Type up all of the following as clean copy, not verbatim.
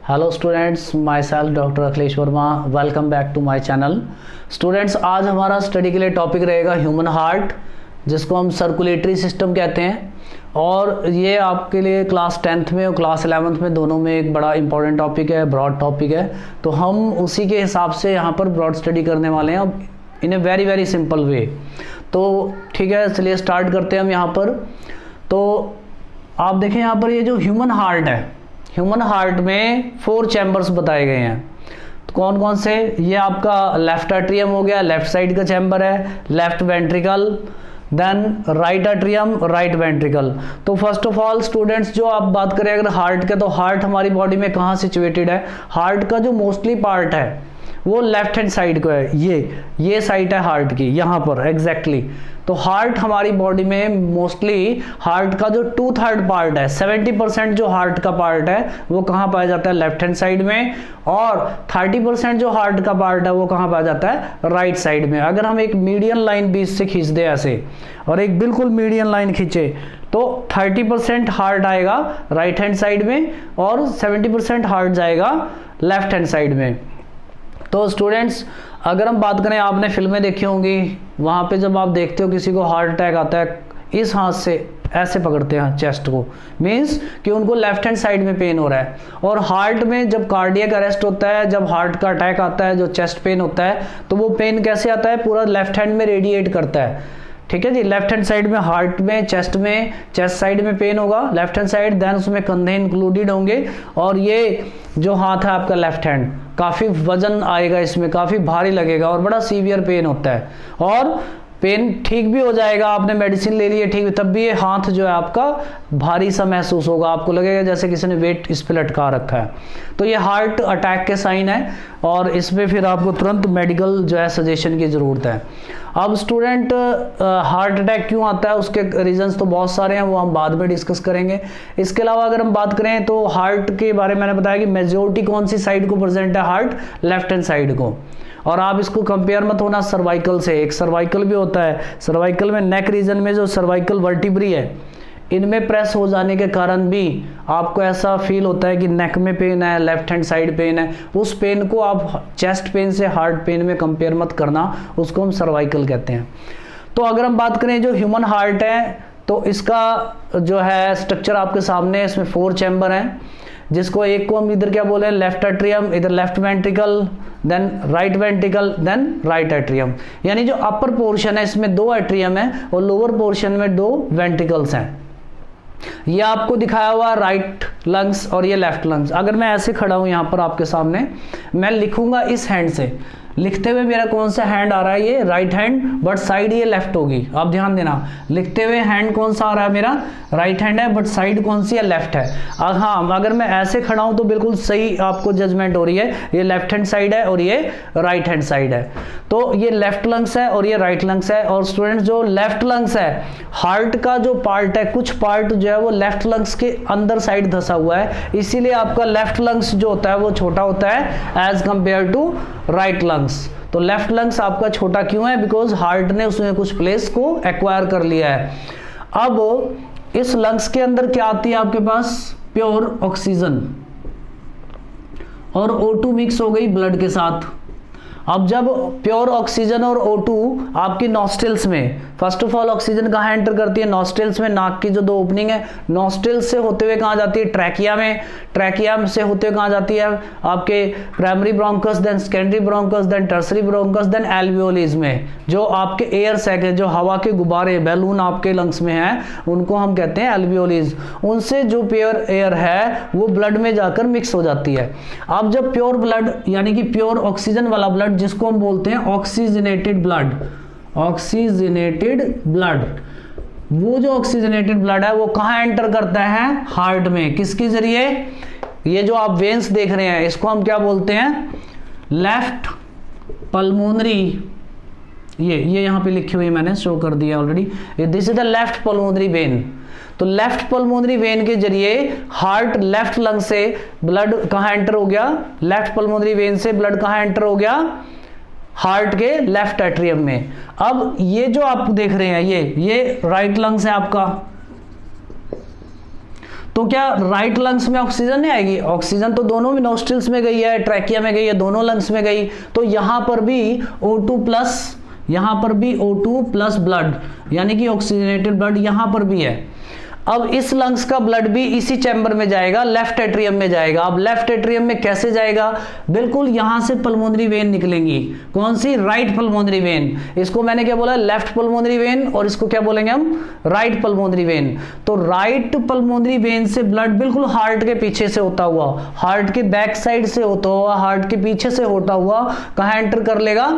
Hello students, myself doctor Akhilesh Verma. Welcome back to my channel. Students, आज हमारा study के लिए टॉपिक रहेगा ह्यूमन हार्ट, जिसको हम सर्कुलेटरी सिस्टम कहते हैं। और ये आपके लिए क्लास 10th में और क्लास 11th में दोनों में एक बड़ा इंपॉर्टेंट टॉपिक है, ब्रॉड टॉपिक है। तो हम उसी के हिसाब से यहाँ पर ब्रॉड स्टडी करने वाले हैं अब in a very very simple way. तो ठीक है, चलिए स्टार्ट करते हैं हम यहाँ पर। तो आप देखें यहाँ पर ये जो ह्यूमन हार्ट है, ह्यूमन हार्ट में 4 चैम्बर्स बताए गए हैं। तो कौन कौन से? ये आपका लेफ्ट एट्रियम हो गया, लेफ्ट साइड का चैम्बर है, left ventricle, then right atrium, right ventricle. तो फर्स्ट ऑफ ऑल स्टूडेंट्स, जो आप बात करें अगर हार्ट के, तो हार्ट हमारी बॉडी में कहाँ सिचुएटेड है? हार्ट का जो मोस्टली पार्ट है वो लेफ्ट हैंड साइड को है। ये साइड है हार्ट की, यहाँ पर एग्जैक्टली। तो हार्ट हमारी बॉडी में मोस्टली हार्ट का जो 2/3 पार्ट है, 70% जो हार्ट का पार्ट है वो कहाँ पाया जाता है? लेफ्ट हैंड साइड में। और 30% जो हार्ट का पार्ट है वो कहाँ पाया जाता है? राइट साइड में। अगर हम एक मीडियन लाइन बीच से खींच दे ऐसे और एक बिल्कुल मीडियन लाइन खींचे तो 30% हार्ट आएगा राइट हैंड साइड में और 70% हार्ट जाएगा लेफ्ट हैंड साइड में। तो स्टूडेंट्स, अगर हम बात करें, आपने फिल्में देखी होंगी, वहाँ पे जब आप देखते हो किसी को हार्ट अटैक आता है, इस हाथ से ऐसे पकड़ते हैं चेस्ट को, मीन्स कि उनको लेफ्ट हैंड साइड में पेन हो रहा है। और हार्ट में जब कार्डियक अरेस्ट होता है, जब हार्ट का अटैक आता है, जो चेस्ट पेन होता है, तो वो पेन कैसे आता है? पूरा लेफ्ट हैंड में रेडिएट करता है। ठीक है जी, लेफ्ट हैंड साइड में हार्ट में, चेस्ट साइड में पेन होगा लेफ्ट हैंड साइड, देन उसमें कंधे इंक्लूडेड होंगे। और ये जो हाथ है आपका लेफ्ट हैंड, काफ़ी वजन आएगा इसमें, काफ़ी भारी लगेगा और बड़ा सीवियर पेन होता है। और पेन ठीक भी हो जाएगा, आपने मेडिसिन ले ली है ठीक, तब भी ये हाथ जो है आपका भारी सा महसूस होगा, आपको लगेगा जैसे किसी ने वेट इस पे लटका रखा है। तो ये हार्ट अटैक के साइन है और इसमें फिर आपको तुरंत मेडिकल जो है सजेशन की ज़रूरत है। अब स्टूडेंट, हार्ट अटैक क्यों आता है, उसके रीजंस तो बहुत सारे हैं, वो हम बाद में डिस्कस करेंगे। इसके अलावा अगर हम बात करें तो हार्ट के बारे में मैंने बताया कि मेजोरिटी कौन सी साइड को प्रेजेंट है? हार्ट लेफ्ट हैंड साइड को। और आप इसको कंपेयर मत होना सर्वाइकल से, एक सर्वाइकल भी होता है। सर्वाइकल में नेक रीजन में जो सर्वाइकल वर्टिब्री है, इनमें प्रेस हो जाने के कारण भी आपको ऐसा फील होता है कि नेक में पेन है, लेफ्ट हैंड साइड पेन है। उस पेन को आप चेस्ट पेन से हार्ट पेन में कंपेयर मत करना, उसको हम सर्वाइकल कहते हैं। तो अगर हम बात करें जो ह्यूमन हार्ट है, तो इसका जो है स्ट्रक्चर आपके सामने है। इसमें 4 चैम्बर हैं, जिसको एक को हम इधर क्या बोले? लेफ्ट एट्रियम, इधर left ventricle, then right ventricle, then right atrium. यानी जो अपर पोर्शन है इसमें 2 एट्रियम है और लोअर पोर्शन में 2 वेंट्रिकल्स हैं। ये आपको दिखाया हुआ राइट लंग्स और ये लेफ्ट लंग्स। अगर मैं ऐसे खड़ा हूं यहां पर आपके सामने, मैं लिखूंगा इस हैंड से, लिखते हुए मेरा कौन सा हैंड आ रहा है? ये राइट हैंड, बट साइड ये लेफ्ट होगी। आप ध्यान देना, लिखते हुए हैंड कौन सा आ रहा है? मेरा राइट हैंड है, बट साइड कौन सी है? लेफ्ट है। हाँ, अगर मैं ऐसे खड़ा हूं तो बिल्कुल सही आपको जजमेंट हो रही है, ये लेफ्ट हैंड साइड है और ये राइट हैंड साइड है। तो ये लेफ्ट लंग्स है और ये राइट लंग्स है। और स्टूडेंट्स, जो लेफ्ट लंग्स है, हार्ट का जो पार्ट है, कुछ पार्ट जो है वो लेफ्ट लंग्स के अंदर साइड धंसा हुआ है, इसीलिए आपका लेफ्ट लंग्स जो होता है वो छोटा होता है as compare to right lungs. तो लेफ्ट लंग्स आपका छोटा क्यों है? बिकॉज हार्ट ने उसमें कुछ प्लेस को एक्वायर कर लिया है। अब इस लंग्स के अंदर क्या आती है आपके पास? प्योर ऑक्सीजन और O2 मिक्स हो गई ब्लड के साथ। अब जब प्योर ऑक्सीजन और O2 आपकी नॉस्ट्रिल्स में, फर्स्ट ऑफ ऑल ऑक्सीजन कहाँ एंटर करती है? नॉस्ट्रिल्स में, नाक की जो 2 ओपनिंग है, नॉस्ट्रिल्स से होते हुए कहाँ जाती है? ट्रैकिया में, ट्रैकिया से होते हुए कहाँ जाती है? आपके primary bronchus, then secondary bronchus, then tertiary bronchus, then alveoli में। जो आपके एयर सैक है, जो हवा के गुब्बारे, बैलून आपके लंग्स में हैं, उनको हम कहते हैं एल्वियोलीज। उनसे जो प्योर एयर है वो ब्लड में जाकर मिक्स हो जाती है। अब जब प्योर ब्लड, यानी कि प्योर ऑक्सीजन वाला ब्लड, जिसको हम बोलते हैं ऑक्सीजनेटेड ब्लड, ऑक्सीजनेटेड ब्लड, वो जो ऑक्सीजनेटेड ब्लड है वो कहाँ एंटर करता है? हार्ट में। किसके जरिए? ये जो आप वेन्स देख रहे हैं, इसको हम क्या बोलते हैं? Left pulmonary. ये यहाँ पे लिखी हुई मैंने शो कर दिया already. This is the left pulmonary vein. तो लेफ्ट पल्मोनरी वेन के जरिए हार्ट लेफ्ट लंग से ब्लड कहाँ एंटर हो गया? लेफ्ट पल्मोनरी वेन से ब्लड कहाँ एंटर हो गया? हार्ट के लेफ्ट एट्रियम में। अब ये जो आप देख रहे हैं, ये राइट लंग्स है आपका। तो क्या राइट लंग्स में ऑक्सीजन नहीं आएगी? ऑक्सीजन तो दोनों में, नोस्ट्रिल्स में गई है, ट्रैकिया में गई है, दोनों लंग्स में गई, तो यहां पर भी O2 प्लस, यहां पर भी O2 प्लस ब्लड, यानी कि ऑक्सीजनेटेड ब्लड यहां पर भी है। अब इस लंग्स का ब्लड भी इसी चैम्बर में जाएगा, लेफ्ट एट्रियम में जाएगा। अब लेफ्ट एट्रियम में कैसे जाएगा? बिल्कुल यहां से पल्मोनरी वेन निकलेंगी। कौन सी? Right pulmonary vein. इसको मैंने क्या बोला? लेफ्ट पल्मोनरी वेन, और इसको क्या बोलेंगे हम? Right pulmonary vein. तो राइट पल्मोनरी वेन से ब्लड बिल्कुल हार्ट के पीछे से होता हुआ, हार्ट के बैक साइड से होता हुआ, हार्ट के पीछे से होता हुआ कहां एंटर कर लेगा?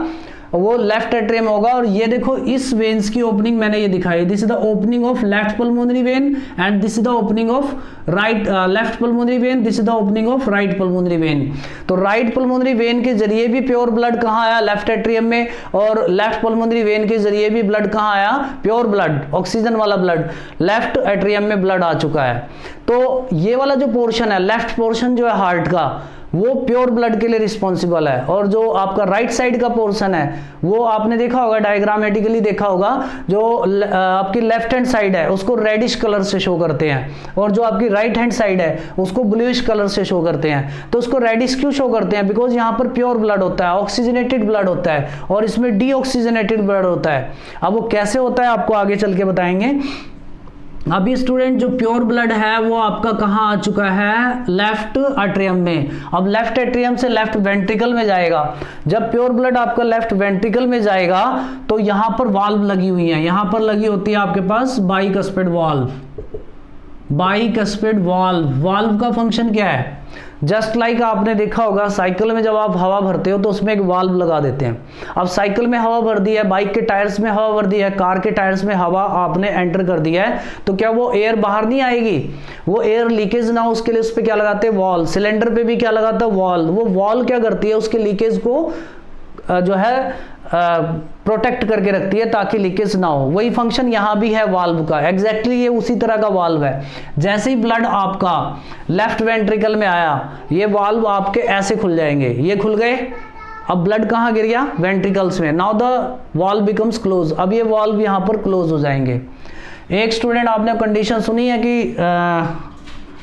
वो लेफ्ट एट्रियम होगा। और ये देखो इस वेन्स की ओपनिंग मैंने ये दिखाई, this is the opening of left pulmonary vein and this is the opening of right left pulmonary vein, this is the opening of right pulmonary vein. तो राइट पल्मोनरी वेन के जरिए भी pure blood कहाँ आया? Left atrium में। और left pulmonary vein के जरिए भी ब्लड कहाँ आया? प्योर ब्लड, ऑक्सीजन वाला ब्लड लेफ्ट एट्रियम में ब्लड आ चुका है। तो ये वाला जो पोर्शन है, लेफ्ट पोर्शन जो है हार्ट का, वो प्योर ब्लड के लिए रिस्पॉन्सिबल है। और जो आपका राइट साइड का पोर्शन है, वो आपने देखा होगा, डायग्रामेटिकली देखा होगा, जो आपकी लेफ्ट हैंड साइड है उसको रेडिश कलर से शो करते हैं, और जो आपकी राइट हैंड साइड है उसको ब्लूइश कलर से शो करते हैं। तो उसको रेडिश क्यों शो करते हैं? बिकॉज यहाँ पर प्योर ब्लड होता है, ऑक्सीजनेटेड ब्लड होता है, और इसमें डीऑक्सीजनेटेड ब्लड होता है। अब वो कैसे होता है आपको आगे चल के बताएंगे। अभी स्टूडेंट जो प्योर ब्लड है वो आपका कहाँ आ चुका है? लेफ्ट एट्रियम में। अब लेफ्ट एट्रियम से लेफ्ट वेंट्रिकल में जाएगा। जब प्योर ब्लड आपका लेफ्ट वेंट्रिकल में जाएगा तो यहां पर वाल्व लगी हुई है, यहां पर लगी होती है आपके पास bicuspid valve. Bicuspid valve, valve का फंक्शन क्या है? जस्ट लाइक आपने देखा होगा साइकिल में जब आप हवा भरते हो तो उसमें एक वाल्व लगा देते हैं। अब साइकिल में हवा भर दी है, बाइक के टायर्स में हवा भर दी है, कार के टायर्स में हवा आपने एंटर कर दिया है, तो क्या वो एयर बाहर नहीं आएगी? वो एयर लीकेज ना हो उसके लिए उस पर क्या लगाते हैं? वॉल। सिलेंडर पे भी क्या लगाता है? वॉल। वो वॉल क्या करती है? उसके लीकेज को जो है प्रोटेक्ट करके रखती है ताकि लीकेज ना हो। वही फंक्शन यहां भी है वाल्व का, एग्जैक्टली ये उसी तरह का वाल्व है। जैसे ही ब्लड आपका लेफ्ट वेंट्रिकल में आया, ये वाल्व आपके ऐसे खुल जाएंगे, ये खुल गए। अब ब्लड कहां गिर गया? वेंट्रिकल्स में। Now the valve becomes close. अब ये वाल्व यहां पर क्लोज हो जाएंगे। एक स्टूडेंट आपने कंडीशन सुनी है कि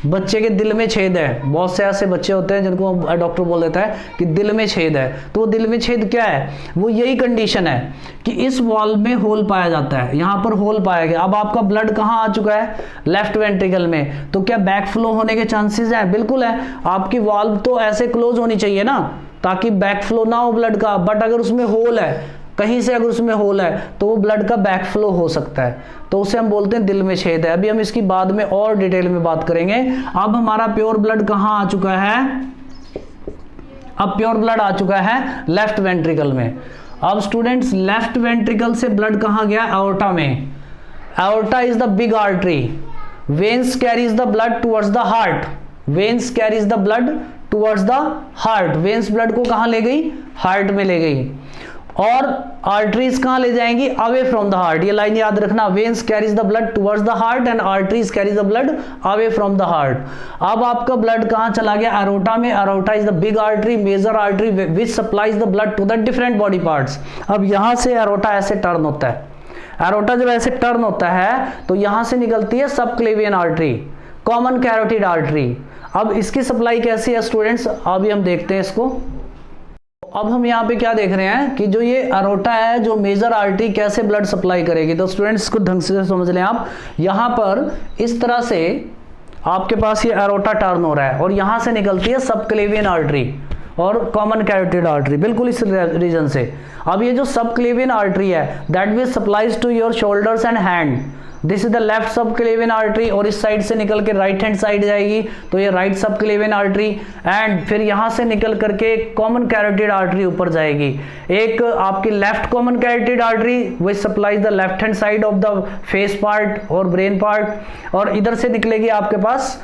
बच्चे के दिल में छेद है। बहुत से ऐसे बच्चे होते हैं जिनको डॉक्टर बोल देता है कि दिल में छेद है। तो वो दिल में छेद क्या है? वो यही कंडीशन है कि इस वाल्व में होल पाया जाता है, यहाँ पर होल पाया गया। अब आपका ब्लड कहाँ आ चुका है? लेफ्ट वेंट्रिकल में। तो क्या बैक फ्लो होने के चांसेस हैं? बिल्कुल है। आपकी वाल्व तो ऐसे क्लोज होनी चाहिए ना ताकि बैक फ्लो ना हो ब्लड का, बट अगर उसमें होल है, कहीं से अगर उसमें होल है तो वो ब्लड का बैक फ्लो हो सकता है, तो उसे हम बोलते हैं दिल में छेद है। अभी हम इसकी बाद में और डिटेल में बात करेंगे। अब हमारा प्योर ब्लड कहाँ आ चुका है? अब प्योर ब्लड आ चुका है लेफ्ट वेंट्रिकल में। अब स्टूडेंट्स लेफ्ट वेंट्रिकल से ब्लड कहाँ गया? एओर्टा में। Aorta is the big artery. Veins carries the blood towards the heart. Veins carries the blood towards the heart. Veins blood को कहाँ ले गई? हार्ट में ले गई। और आर्टरीज कहां ले जाएंगी? Away from the heart. ये लाइन याद रखना, veins carries the blood towards the heart and arteries carries the blood away from the heart. अब आपका ब्लड कहां चला गया? एरोटा में। Aorta is the big artery, major artery which supplies the blood to the different body parts. अब यहां से aorta ऐसे टर्न होता है। एरोटा जब ऐसे टर्न होता है तो यहां से निकलती है subclavian artery, common carotid artery. अब इसकी सप्लाई कैसी है स्टूडेंट्स? अभी हम देखते हैं इसको। अब हम यहाँ पे क्या देख रहे हैं कि जो ये एरोटा है, जो मेजर आर्टरी कैसे ब्लड सप्लाई करेगी। तो स्टूडेंट्स इसको ढंग से समझ लें आप। यहाँ पर इस तरह से आपके पास ये एरोटा टर्न हो रहा है और यहाँ से निकलती है सबक्लेवियन आर्टरी और कॉमन कैरोटिड आर्टरी, बिल्कुल इस रीजन से। अब ये जो सबक्लेवियन आर्टरी है that will supplies to your shoulders and hand. This is the left subclavian artery, और इस साइड से निकल के राइट हैंड साइड जाएगी तो ये राइट सबक्लेवियन आर्टरी, एंड फिर यहां से निकल करके कॉमन कैरोटिड आर्टरी ऊपर जाएगी। एक आपकी left common carotid artery which supplies the left hand side of the face part और ब्रेन पार्ट, और इधर से निकलेगी आपके पास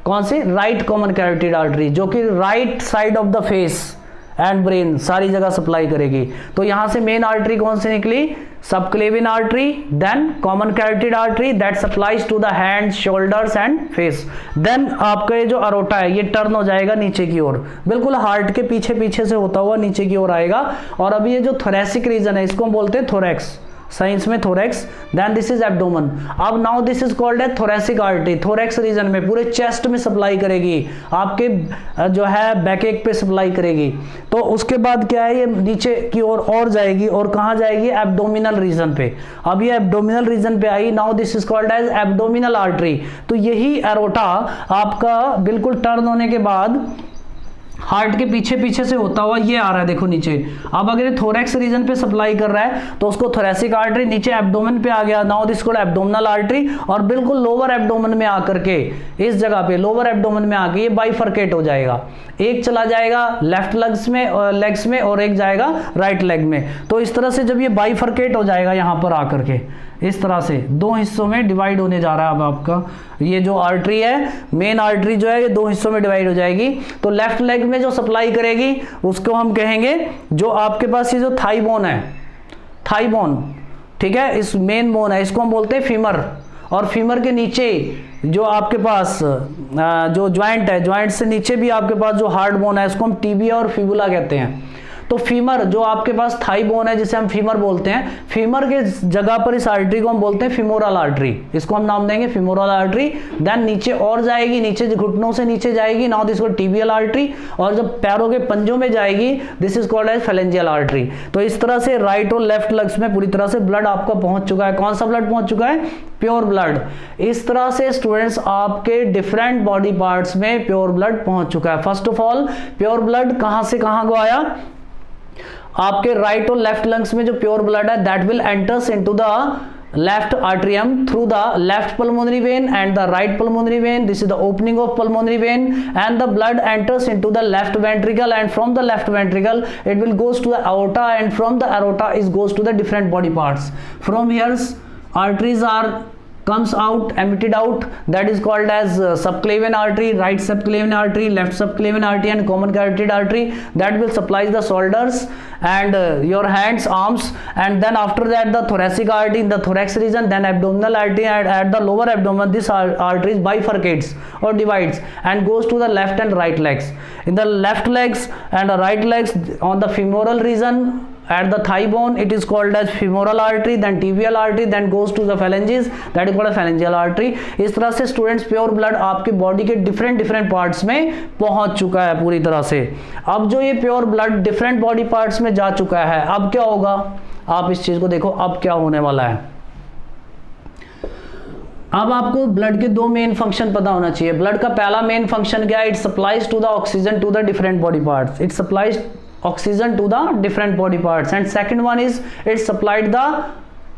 कौन सी? राइट कॉमन कैरोटिड आर्टरी, जो कि right side of the face and brain सारी जगह सप्लाई करेगी। तो यहां से मेन आर्टरी कौन सी निकली? Subclavian artery, then common carotid artery that supplies to the hands, shoulders and face. देन आपका ये जो अरोटा है ये टर्न हो जाएगा नीचे की ओर, बिल्कुल हार्ट के पीछे पीछे से होता हुआ नीचे की ओर आएगा। और अभी ये जो थोरेसिक रीजन है इसको हम बोलते हैं थोरैक्स। साइंस में thorax, then this is abdomen. अब now this is called as thoracic artery, thorax region में पूरे चेस्ट में सप्लाई करेगी, आपके जो है बैक एक पे सप्लाई करेगी। तो उसके बाद क्या है, ये नीचे की ओर और जाएगी, और कहाँ जाएगी, एब्डोमिनल रीजन पे। अब ये एब्डोमिनल रीजन पे आई, now this is called as abdominal artery. तो यही एरोटा आपका बिल्कुल टर्न होने के बाद हार्ट के पीछे पीछे से होता हुआ ये आ रहा है, देखो नीचे। अब अगर ये थोरैक्स रीजन पे सप्लाई कर रहा है तो उसको थोरेसिक आर्टरी, नीचे एब्डोमेन पे आ गया, now this called abdominal artery. और बिल्कुल लोअर एब्डोमेन में आकर के, इस जगह पे लोअर एब्डोमेन में आके ये बाइफरकेट हो जाएगा, एक चला जाएगा लेफ्ट लेग्स में और एक जाएगा राइट लेग में। तो इस तरह से जब ये बाइफरकेट हो जाएगा यहाँ पर आकर के, इस तरह से दो हिस्सों में डिवाइड होने जा रहा है। अब आपका ये जो आर्टरी है, मेन आर्टरी जो है, ये दो हिस्सों में डिवाइड हो जाएगी। तो लेफ्ट लेग में जो सप्लाई करेगी उसको हम कहेंगे, जो आपके पास ये जो थाई बोन है, थाई बोन, ठीक है, इस मेन बोन है, इसको हम बोलते हैं फीमर। और फीमर के नीचे जो आपके पास जो ज्वाइंट है, ज्वाइंट से नीचे भी आपके पास जो हार्ड बोन है, इसको हम टिबिया और फिबुला कहते हैं। तो फीमर जो आपके पास थाई बोन है, जिसे हम फीमर बोलते हैं, फीमर के जगह पर इस आर्टरी को हम बोलते हैं फिमोरल आर्टरी, इसको हम नाम देंगे फिमोरल आर्टरी। देन नीचे और जाएगी, नीचे घुटनों से नीचे जाएगी, now this called tibial artery. और जब पैरों के पंजों में जाएगी, this is called as phalangeal artery. तो इस तरह से राइट और लेफ्ट लेग्स में पूरी तरह से ब्लड आपका पहुंच चुका है। कौन सा ब्लड पहुंच चुका है, प्योर ब्लड। इस तरह से स्टूडेंट्स आपके डिफरेंट बॉडी पार्ट्स में प्योर ब्लड पहुंच चुका है। First of all pure blood कहां से कहां को आया, आपके राइट और लेफ्ट लंग्स में जो प्योर ब्लड है, that will enters into the left atrium through the left pulmonary vein and the right pulmonary vein. This is the opening of pulmonary vein, and the blood enters into the left ventricle, and from the left ventricle it will goes to the aorta, and from the aorta it goes to the different body parts. From here arteries are comes out, emitted out, that is called as subclavian artery, right subclavian artery, left subclavian artery, and common carotid artery, that will supply the shoulders and your hands, arms. And then after that the thoracic artery in the thorax region, then abdominal artery, and at the lower abdomen this arteries bifurcates or divides and goes to the left and right legs. In the left legs and the right legs, on the femoral region at the thigh bone, it is called as femoral artery, then tibial artery, then goes to the phalanges, that is called a phalangeal artery. इस तरह से students pure blood आपके body के different parts में पहुंच चुका है पूरी तरह से। अब जो ये pure blood different body parts में जा चुका है, अब क्या होगा, आप इस चीज को देखो, अब क्या होने वाला है। अब आपको ब्लड के दो मेन फंक्शन पता होना चाहिए। ब्लड का पहला मेन फंक्शन क्या है, it supplies to the oxygen to the different body parts, it supplies oxygen to the different body parts. And second one is it supplied the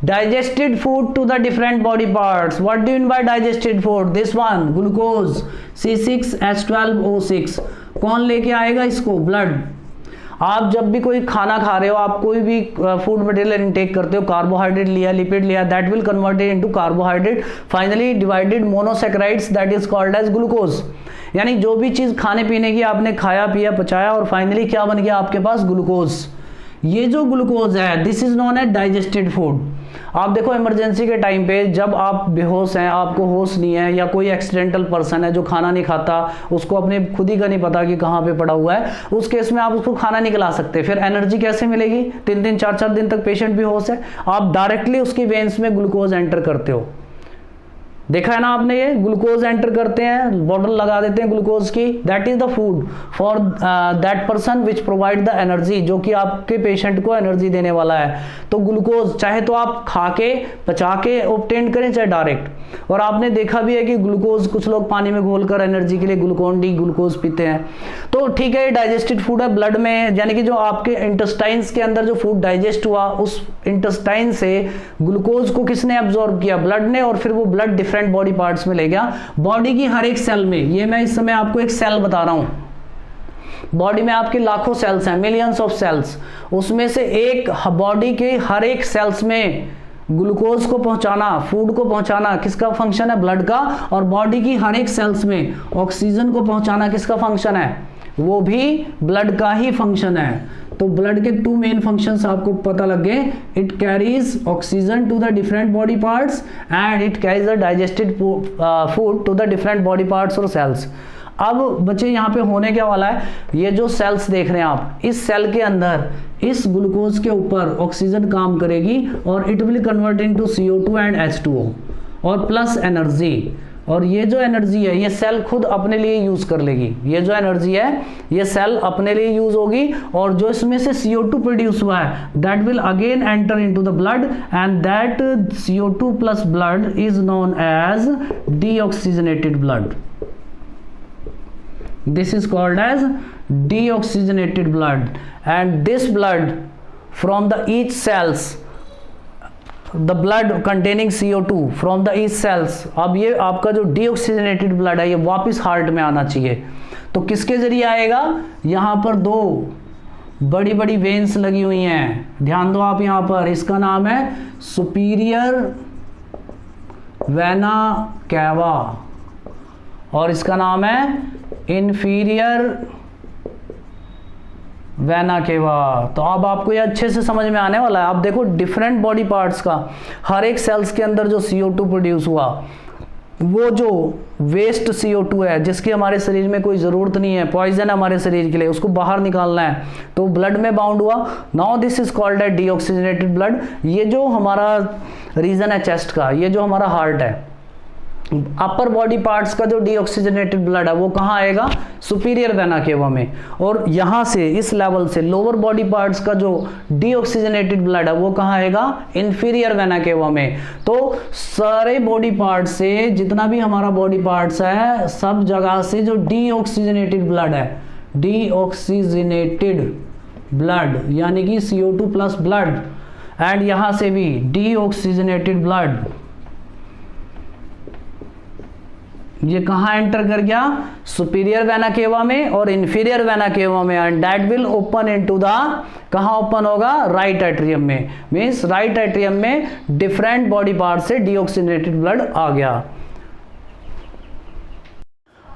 digested food to the different body parts. What do you mean by digested food? This one, glucose, C6H12O6. कौन लेके आएगा इसको, blood. आप जब भी कोई खाना खा रहे हो, आप कोई भी फूड मटेरियल इनटेक करते हो, कार्बोहाइड्रेट लिया, लिपिड लिया, that will converted into carbohydrate, finally divided monosaccharides, that is called as glucose. यानी जो भी चीज खाने पीने की आपने खाया पिया पचाया, और फाइनली क्या बन गया आपके पास, ग्लूकोज। ये जो ग्लूकोज है, this is known as digested food. आप देखो इमरजेंसी के टाइम पे जब आप बेहोश हैं, आपको होश नहीं है, या कोई एक्सीडेंटल पर्सन है जो खाना नहीं खाता, उसको अपने खुद ही का नहीं पता कि कहाँ पे पड़ा हुआ है, उस केस में आप उसको खाना नहीं खिला सकते। फिर एनर्जी कैसे मिलेगी, 3-3 4-4 दिन तक पेशेंट बेहोश है, आप डायरेक्टली उसकी वेन्स में ग्लूकोज एंटर करते हो। देखा है ना आपने, ये ग्लूकोज एंटर करते हैं, बॉटल लगा देते हैं ग्लूकोज की, that is the food for that person which provide the energy, जो कि आपके पेशेंट को एनर्जी देने वाला है। तो ग्लूकोज चाहे तो आप खा के पचा के ऑब्टेन करें, चाहे डायरेक्ट। और आपने देखा भी है कि ग्लूकोज कुछ लोग पानी में घोलकर एनर्जी के लिए ग्लूकोन डी ग्लूकोज पीते हैं। तो ठीक है, ये डाइजेस्टेड फूड है ब्लड में, यानी कि जो आपके इंटेस्टाइन्स के अंदर जो फूड डाइजेस्ट हुआ, उस इंटेस्टाइन से ग्लूकोज को किसने एब्जॉर्ब किया, ब्लड ने, और फिर वो ब्लड डिफरेंट बॉडी पार्ट्स में ले गया। बॉडी की हर एक सेल में, ये मैं इस समय आपको एक सेल बता रहा हूं, बॉडी में आपके लाखों सेल्स हैं, मिलियंस ऑफ सेल्स, उसमें से एक बॉडी के हर एक सेल्स में ग्लूकोज को पहुंचाना, फूड को पहुंचाना किसका फंक्शन है, ब्लड का। और बॉडी की हर एक सेल्स में ऑक्सीजन को पहुंचाना किसका फंक्शन है, वो भी ब्लड का ही फंक्शन है। तो ब्लड के 2 मेन फंक्शंस आपको पता लग गए, it carries oxygen to the different body parts and it carries the digested food to the different body parts और सेल्स। अब बच्चे यहाँ पे होने क्या वाला है, ये जो सेल्स देख रहे हैं आप, इस सेल के अंदर इस ग्लूकोज के ऊपर ऑक्सीजन काम करेगी और it will convert into CO2 and H2O और प्लस एनर्जी, और ये जो एनर्जी है ये सेल खुद अपने लिए यूज कर लेगी। ये जो एनर्जी है ये सेल अपने लिए यूज होगी, और जो इसमें से CO2 प्रोड्यूस हुआ है that will again enter into the blood and that CO2 plus blood is known as deoxygenated blood. This is called as deoxygenated blood, and this blood from the each cells, the blood containing CO2 from the each cells, अब ये आपका जो deoxygenated blood है ये वापस heart में आना चाहिए। तो किसके जरिए आएगा, यहाँ पर दो बड़ी बड़ी वेन्स लगी हुई हैं, ध्यान दो आप यहाँ पर, इसका नाम है सुपीरियर वेना कैवा और इसका नाम है इंफीरियर वेना केवा। तो अब आपको ये अच्छे से समझ में आने वाला है। आप देखो डिफरेंट बॉडी पार्ट्स का, हर एक सेल्स के अंदर जो CO2 प्रोड्यूस हुआ, वो जो वेस्ट CO2 है जिसकी हमारे शरीर में कोई ज़रूरत नहीं है, पॉइजन हमारे शरीर के लिए, उसको बाहर निकालना है, तो ब्लड में बाउंड हुआ। नाउ दिस इज कॉल्ड है डीऑक्सीजनेटेड ब्लड। ये जो हमारा रीजन है चेस्ट का, ये जो हमारा हार्ट है, अपर बॉडी पार्ट्स का जो डीऑक्सीजनेटेड ब्लड है वो कहाँ आएगा, सुपीरियर वेना केवा में, और यहाँ से इस लेवल से लोअर बॉडी पार्ट्स का जो डीऑक्सीजनेटेड ब्लड है वो कहाँ आएगा, इंफीरियर वेना केवा में। तो सारे बॉडी पार्ट से, जितना भी हमारा बॉडी पार्ट्स है, सब जगह से जो डीऑक्सीजनेटेड ब्लड है, डीऑक्सीजनेटेड ब्लड यानी कि CO2 प्लस ब्लड, एंड यहाँ से भी डीऑक्सीजनेटेड ब्लड, ये कहाँ एंटर कर गया, सुपीरियर वेना केवा में और इंफीरियर वेना केवा में, and that will open into the, कहाँ ओपन होगा, राइट एट्रियम में। मींस राइट एट्रियम में डिफरेंट बॉडी पार्ट से डीऑक्सीजनेटेड ब्लड आ गया।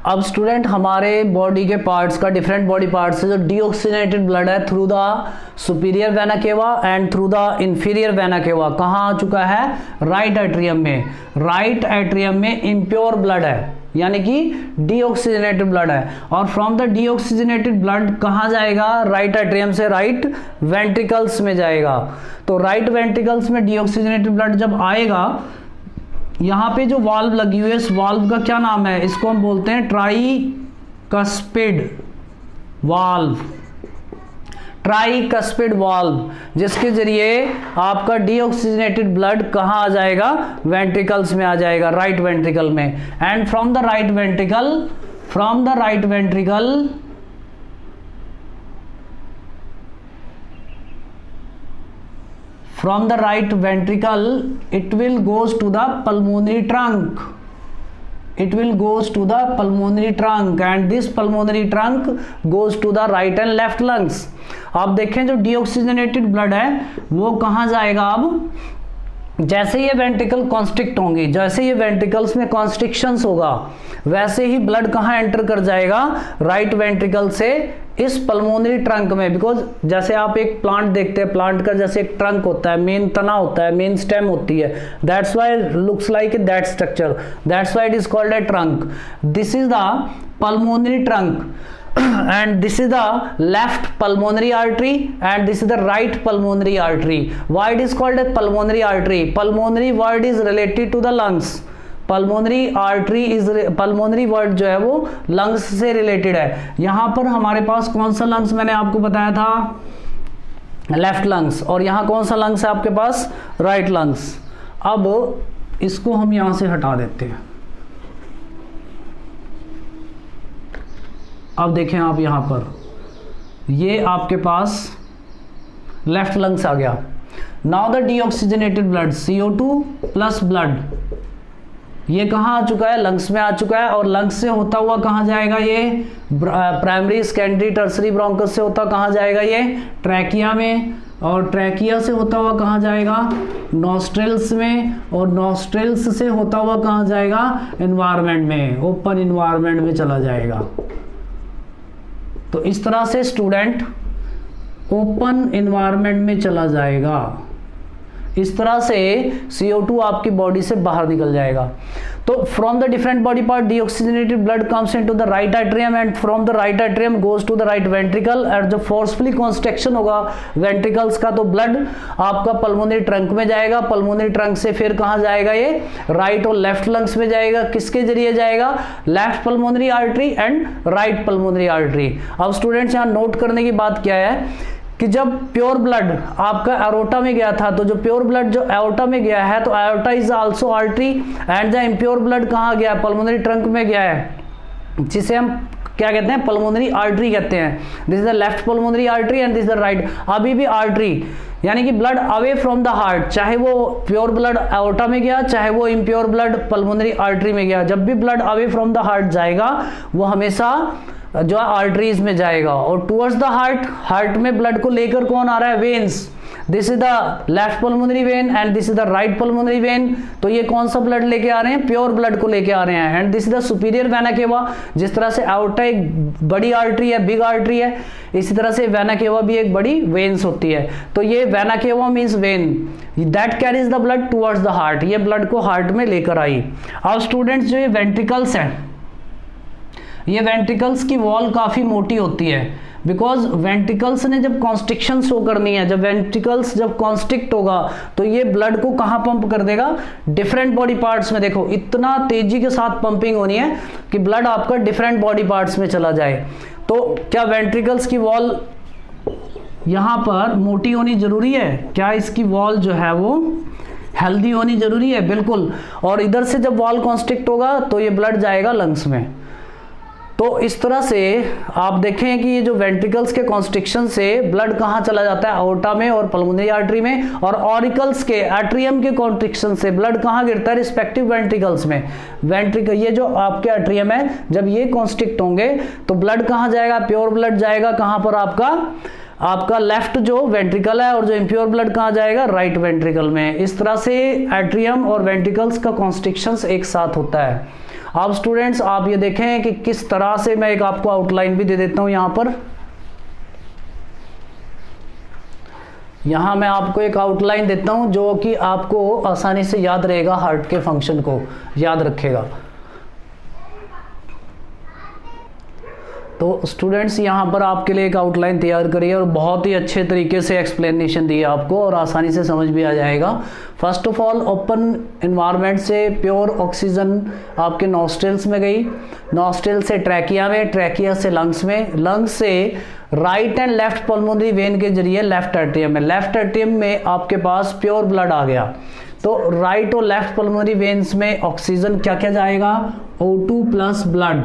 अब स्टूडेंट हमारे बॉडी के पार्ट्स का, डिफरेंट बॉडी पार्ट्स से जो डीऑक्सीजनेटेड ब्लड है through the superior vena cava and through the inferior vena cava कहाँ आ चुका है, राइट एट्रियम में। राइट एट्रियम में इम्प्योर ब्लड है यानी कि डीऑक्सीजनेटेड ब्लड है, और फ्रॉम द डीऑक्सीजनेटेड ब्लड कहाँ जाएगा, राइट एट्रियम से राइट वेंट्रिकल्स में जाएगा। तो राइट वेंट्रिकल्स में डीऑक्सीजनेटेड ब्लड जब आएगा, यहाँ पे जो वाल्व लगी हुई है, इस वाल्व का क्या नाम है, इसको हम बोलते हैं ट्राइकस्पिड वाल्व। ट्राइकस्पिड वाल्व, जिसके जरिए आपका डीऑक्सीजनेटेड ब्लड कहाँ आ जाएगा, वेंट्रिकल्स में आ जाएगा, राइट वेंट्रिकल में। And from the right ventricle, from the right ventricle from the right ventricle it will goes to the pulmonary trunk, it will goes to the pulmonary trunk, and this pulmonary trunk goes to the right and left lungs। आप देखें जो deoxygenated blood है वो कहाँ जाएगा, अब जैसे ये वेंट्रिकल कॉन्स्ट्रिक्ट होंगे, जैसे ये वेंट्रिकल्स में कॉन्स्ट्रिक्शंस होगा, वैसे ही ब्लड कहाँ एंटर कर जाएगा, राइट वेंट्रिकल से इस पल्मोनरी ट्रंक में। बिकॉज जैसे आप एक प्लांट देखते हैं, प्लांट का जैसे एक ट्रंक होता है, मेन तना होता है, मेन स्टेम होती है, that's why looks like that structure, that's why it is called a trunk. This is the pulmonary trunk and this is the left pulmonary artery and this is the right pulmonary artery. Why it is called a pulmonary artery? Pulmonary word is related to the lungs. Pulmonary artery is, pulmonary word जो है वो lungs से related है। यहाँ पर हमारे पास कौन सा lungs मैंने आपको बताया था, लेफ्ट लंग्स, और यहाँ कौन सा लंग्स है आपके पास, राइट लंग्स। अब इसको हम यहाँ से हटा देते हैं। अब देखें आप यहाँ पर, ये आपके पास लेफ्ट लंग्स आ गया। Now the deoxygenated blood CO2 plus blood, ये कहाँ आ चुका है, लंग्स में आ चुका है, और लंग्स से होता हुआ कहाँ जाएगा, ये प्राइमरी सेकेंडरी टर्सरी ब्रोंकस से होता कहाँ जाएगा, ये ट्रैकिया में, और ट्रैकिया से होता हुआ कहाँ जाएगा, नॉस्ट्रेल्स में, और नॉस्ट्रेल्स से होता हुआ कहाँ जाएगा, एनवायरनमेंट में, ओपन एनवायरनमेंट में चला जाएगा। तो इस तरह से स्टूडेंट ओपन एनवायरनमेंट में चला जाएगा। इस तरह से CO2 आपकी बॉडी से बाहर निकल जाएगा। तो from the different body part deoxygenated blood comes into the right atrium and from the right atrium goes to the right ventricle. और जब फोर्सफुली कॉन्स्ट्रक्शन होगा वेंट्रिकल्स का तो ब्लड आपका पल्मोनरी ट्रंक में जाएगा, पल्मोनरी ट्रंक से फिर कहां जाएगा, ये राइट और लेफ्ट लंग्स में जाएगा। किसके जरिए जाएगा, left pulmonary artery and right pulmonary artery. अब स्टूडेंट्स यहां नोट करने की बात क्या है कि जब प्योर ब्लड आपका एरोटा में गया था, तो जो प्योर ब्लड जो एओर्टा में गया है तो aorta is also artery and the impure blood कहाँ गया, पल्मोनरी ट्रंक में गया है, जिसे हम क्या कहते हैं, पल्मोनरी आर्टरी कहते हैं। This is the left pulmonary artery and this is the right. अभी भी आर्टरी यानी कि blood away from the heart, चाहे वो प्योर ब्लड एओर्टा में गया चाहे वो इम्प्योर ब्लड पल्मोनरी आर्टरी में गया, जब भी blood away from the heart जाएगा वो हमेशा जो आर्टरीज में जाएगा। और टुवर्ड्स द हार्ट, हार्ट में ब्लड को लेकर कौन आ रहा है, veins. This is the left pulmonary vein and this is the right pulmonary vein. तो ये कौन सा ब्लड लेके आ रहे हैं, प्योर ब्लड को लेके आ रहे हैं। And this is the superior vena cava. जिस तरह से एओर्टा एक बड़ी आर्टरी है, बिग आर्टरी है, इसी तरह से वेना केवा भी एक बड़ी वेन्स होती है। तो ये vena cava means when that carries the blood towards the heart, ये ब्लड को हार्ट में लेकर आई। अब स्टूडेंट्स जो ये वेंट्रिकल्स हैं, ये वेंट्रिकल्स की वॉल काफी मोटी होती है, बिकॉज वेंट्रिकल्स ने जब कॉन्स्ट्रिक्शन शो करनी है, जब वेंट्रिकल्स जब कॉन्स्ट्रिक्ट होगा तो ये ब्लड को कहां पंप कर देगा, डिफरेंट बॉडी पार्ट्स में। देखो इतना तेजी के साथ पंपिंग होनी है कि ब्लड आपका डिफरेंट बॉडी पार्ट्स में चला जाए। तो क्या वेंट्रिकल्स की वॉल यहां पर मोटी होनी जरूरी है, क्या इसकी वॉल जो है वो हेल्दी होनी जरूरी है, बिल्कुल। और इधर से जब वॉल कॉन्स्ट्रिक्ट होगा तो ये ब्लड जाएगा लंग्स में। तो इस तरह से आप देखें कि ये जो वेंट्रिकल्स के कॉन्स्ट्रिक्शन से ब्लड कहाँ चला जाता है, एओर्टा में और पल्मोनरी आर्टरी में। और ऑरिकल्स के एट्रियम के कॉन्स्ट्रिक्शन से ब्लड कहाँ गिरता है, रिस्पेक्टिव वेंट्रिकल्स में। वेंट्रिकल ये जो आपके एट्रियम है, जब ये कॉन्स्ट्रिक्ट होंगे तो ब्लड कहाँ जाएगा, प्योर ब्लड जाएगा कहाँ पर, आपका लेफ्ट जो वेंट्रिकल है, और जो इम्प्योर ब्लड कहाँ जाएगा, राइट वेंट्रिकल में। इस तरह से एट्रियम और वेंट्रिकल्स का कॉन्स्ट्रिक्शंस एक साथ होता है। अब स्टूडेंट्स आप ये देखें कि किस तरह से, मैं एक आपको आउटलाइन भी दे देता हूं यहां पर। यहां मैं आपको एक आउटलाइन देता हूं जो कि आपको आसानी से याद रहेगा, हार्ट के फंक्शन को याद रखेगा। तो स्टूडेंट्स यहाँ पर आपके लिए एक आउटलाइन तैयार करिए और बहुत ही अच्छे तरीके से एक्सप्लेनेशन दी है आपको और आसानी से समझ भी आ जाएगा। First of all open environment से प्योर ऑक्सीजन आपके नॉस्ट्रल्स में गई, नॉस्ट्रल से ट्रैकिया में, ट्रैकिया से लंग्स में, लंग्स से right and left pulmonary vein के जरिए लेफ्ट एट्रियम में, लेफ्ट एट्रियम में आपके पास प्योर ब्लड आ गया। तो राइट और लेफ्ट पल्मोनरी वेन्स में ऑक्सीजन क्या क्या जाएगा, O2 प्लस ब्लड।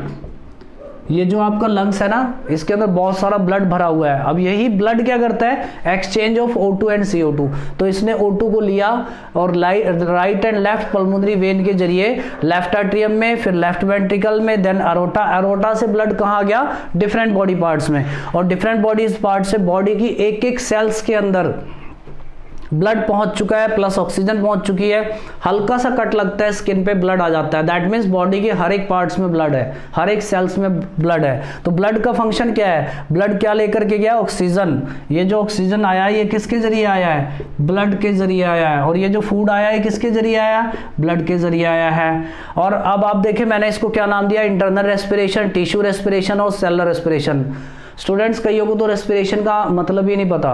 ये जो आपका लंग्स है ना, इसके अंदर बहुत सारा ब्लड भरा हुआ है। अब यही ब्लड क्या करता है, exchange of O2 and CO2। तो इसने O2 को लिया और right and left pulmonary vein के जरिए लेफ्ट एट्रियम में, फिर लेफ्ट वेंट्रिकल में, देन एरोटा, एरोटा से ब्लड कहाँ गया, डिफरेंट बॉडी पार्ट्स में। और डिफरेंट बॉडी पार्ट से बॉडी की एक एक सेल्स के अंदर ब्लड पहुंच चुका है, प्लस ऑक्सीजन पहुंच चुकी है। हल्का सा कट लगता है स्किन पे, ब्लड आ जाता है। दैट मीन्स बॉडी के हर एक पार्ट्स में ब्लड है, हर एक सेल्स में ब्लड है। तो ब्लड का फंक्शन क्या है, ब्लड क्या लेकर के गया, ऑक्सीजन। ये जो ऑक्सीजन आया है ये किसके जरिए आया है, ब्लड के जरिए आया है। और ये जो फूड आया है किसके जरिए आया है, ब्लड के जरिए आया है। और अब आप देखें मैंने इसको क्या नाम दिया, इंटरनल रेस्पिरेशन, टिश्यू रेस्पिरेशन और सेलुलर रेस्पिरेशन। स्टूडेंट्स कईयों को तो रेस्पिरेशन का मतलब ही नहीं पता।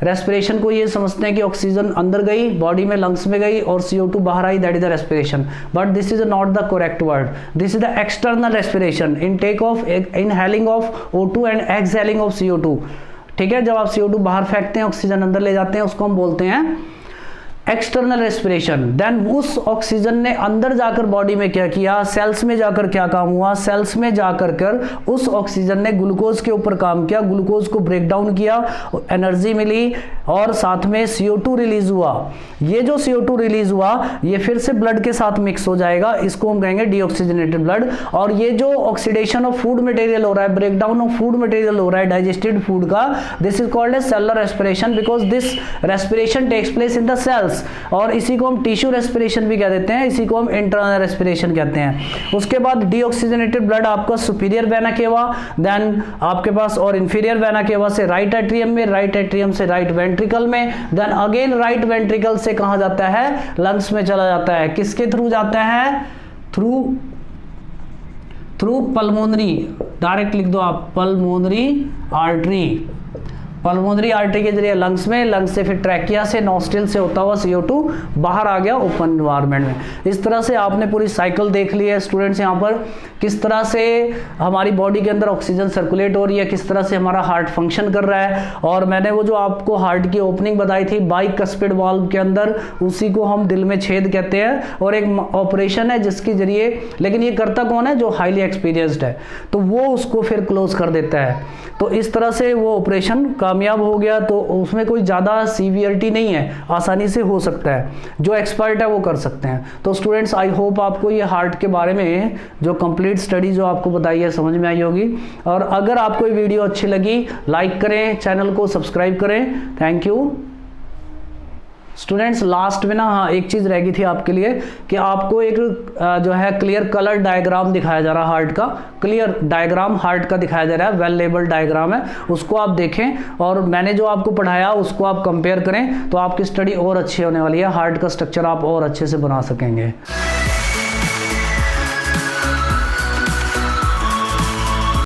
रेस्पिरेशन को ये समझते हैं कि ऑक्सीजन अंदर गई बॉडी में, लंग्स में गई और CO2 बाहर आई, that is the respiration. But this is not the correct word, this is the external respiration, intake of, inhaling of O2 and exhaling of CO2। ठीक है, जब आप CO2 बाहर फेंकते हैं, ऑक्सीजन अंदर ले जाते हैं, उसको हम बोलते हैं एक्सटर्नल रेस्पिरेशन। देन उस ऑक्सीजन ने अंदर जाकर बॉडी में क्या किया, सेल्स में जाकर क्या काम हुआ, सेल्स में जाकर कर उस ऑक्सीजन ने ग्लूकोज के ऊपर काम किया, ग्लूकोज को ब्रेक डाउन किया, एनर्जी मिली और साथ में CO2 रिलीज हुआ। ये जो CO2 रिलीज हुआ ये फिर से ब्लड के साथ मिक्स हो जाएगा, इसको हम कहेंगे डीऑक्सीजनेटेड ब्लड। और ये जो ऑक्सीडेशन ऑफ फूड मटेरियल हो रहा है, break down of food material हो रहा है डाइजेस्टेड फूड का, this is called as cellular respiration, because this respiration takes place in the cells. Yes, और इसी को हम टिश्यू रेस्पिरेशन भी कह देते हैं, इसी को हम इंटरनल रेस्पिरेशन कहते हैं। उसके बाद डीऑक्सीजनेटेड ब्लड आपका सुपीरियर वेना केवा, देन आपके पास और इंफीरियर वेना केवा से राइट एट्रियम में, राइट एट्रियम से राइट वेंट्रिकल में, देन अगेन राइट वेंट्रिकल से कहां जाता है, लंग्स में चला जाता है। किसके थ्रू जाता है, थ्रू पल्मोनरी, डायरेक्ट लिख दो आप, पल्मोनरी आर्टरी, पल्मोनरी आर्टरी के जरिए लंग्स में, लंग्स से फिर ट्रैकिया से, नॉस्ट्रिल से होता हुआ CO2 बाहर आ गया ओपन एनवायरनमेंट में। इस तरह से आपने पूरी साइकिल देख ली है स्टूडेंट्स, यहाँ पर किस तरह से हमारी बॉडी के अंदर ऑक्सीजन सर्कुलेट हो रही है, किस तरह से हमारा हार्ट फंक्शन कर रहा है। और मैंने वो जो आपको हार्ट की ओपनिंग बताई थी बाइकस्पिड वाल्व के अंदर, उसी को हम दिल में छेद कहते हैं, और एक ऑपरेशन है जिसके जरिए, लेकिन ये करता कौन है, जो हाईली एक्सपीरियंस्ड है, तो वो उसको फिर क्लोज कर देता है। तो इस तरह से वो ऑपरेशन कामयाब हो गया, तो उसमें कोई ज़्यादा सीवियरिटी नहीं है, आसानी से हो सकता है, जो एक्सपर्ट है वो कर सकते हैं। तो स्टूडेंट्स आई होप आपको ये हार्ट के बारे में जो कंप्लीट स्टडी जो आपको बताई है समझ में आई होगी। और अगर आपको ये वीडियो अच्छी लगी, लाइक करें, चैनल को सब्सक्राइब करें। Thank you students. लास्ट में ना, हाँ, एक चीज़ रह गई थी आपके लिए कि आपको एक जो है क्लियर कलर डायग्राम दिखाया जा रहा है, हार्ट का क्लियर डायग्राम हार्ट का दिखाया जा रहा है, वेल लेबल्ड डायग्राम है, उसको आप देखें और मैंने जो आपको पढ़ाया उसको आप कंपेयर करें, तो आपकी स्टडी और अच्छी होने वाली है, हार्ट का स्ट्रक्चर आप और अच्छे से बना सकेंगे।